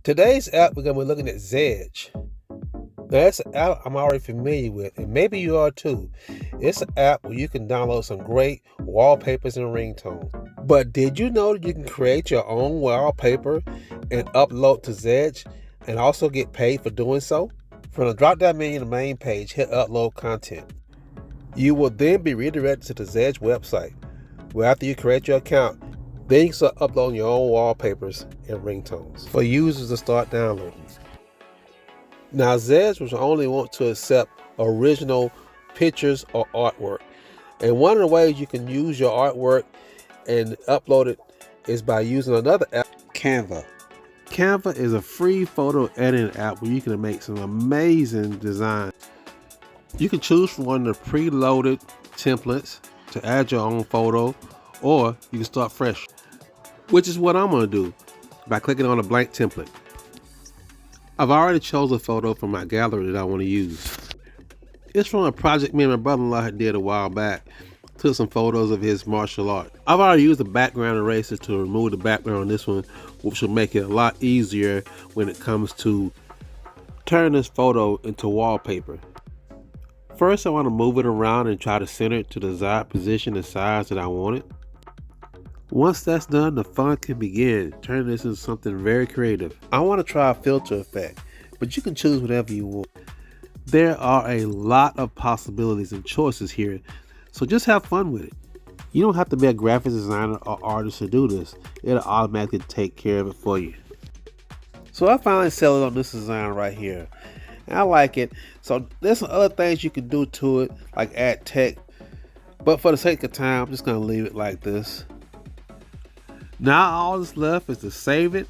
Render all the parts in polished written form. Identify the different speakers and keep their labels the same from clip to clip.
Speaker 1: Today's app, we're going to be looking at Zedge. Now, that's an app I'm already familiar with, and maybe you are too. It's an app where you can download some great wallpapers and ringtones. But did you know that you can create your own wallpaper and upload to Zedge and also get paid for doing so? From the drop-down menu in the main page, hit Upload Content. You will then be redirected to the Zedge website, where after you create your account, then you can start uploading your own wallpapers and ringtones for users to start downloading. Now, Zedge will only want to accept original pictures or artwork. And one of the ways you can use your artwork and upload it is by using another app, Canva. Canva is a free photo editing app where you can make some amazing designs. You can choose from one of the preloaded templates to add your own photo, or you can start fresh, which is what I'm going to do by clicking on a blank template. I've already chosen a photo from my gallery that I want to use. It's from a project me and my brother-in-law had did a while back. Took some photos of his martial art. I've already used the background eraser to remove the background on this one, which will make it a lot easier when it comes to turning this photo into wallpaper. First, I want to move it around and try to center it to the desired position and size that I want it. Once that's done, the fun can begin, turning this into something very creative. I want to try a filter effect, but you can choose whatever you want. There are a lot of possibilities and choices here, so just have fun with it. You don't have to be a graphic designer or artist to do this. It'll automatically take care of it for you. So I finally settled on this design right here. And I like it. So there's some other things you can do to it, like add text, but for the sake of time, I'm just going to leave it like this. Now all that's left is to save it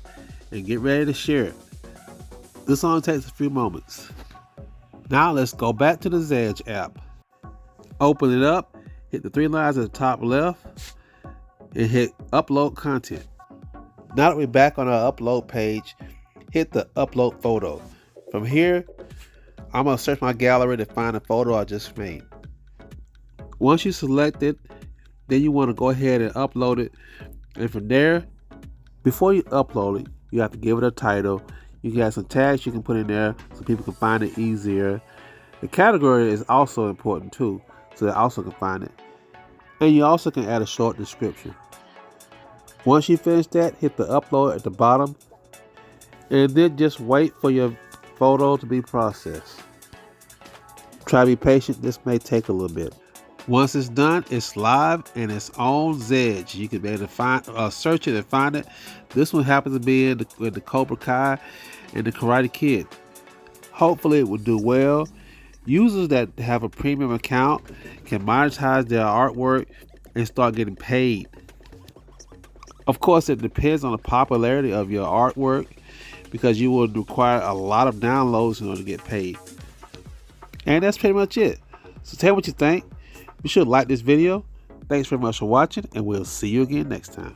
Speaker 1: and get ready to share it. This only takes a few moments. Now let's go back to the Zedge app. Open it up, hit the three lines at the top left, and hit Upload Content. Now that we're back on our upload page, hit the Upload Photo. From here, I'm going to search my gallery to find the photo I just made. Once you select it, then you want to go ahead and upload it. And from there, before you upload it, you have to give it a title. You can have some tags you can put in there so people can find it easier. The category is also important too, so they also can find it. And you also can add a short description. Once you finish that, hit the upload at the bottom, and then just wait for your photo to be processed. Try to be patient, this may take a little bit. Once it's done, it's live and it's on Zedge. You can be able to find, search it and find it. This one happens to be in the Cobra Kai and the Karate Kid. Hopefully it will do well. Users that have a premium account can monetize their artwork and start getting paid. Of course, it depends on the popularity of your artwork, because you will require a lot of downloads in order to get paid. And that's pretty much it. So tell me what you think. Be sure to like this video. Thanks very much for watching, and we'll see you again next time.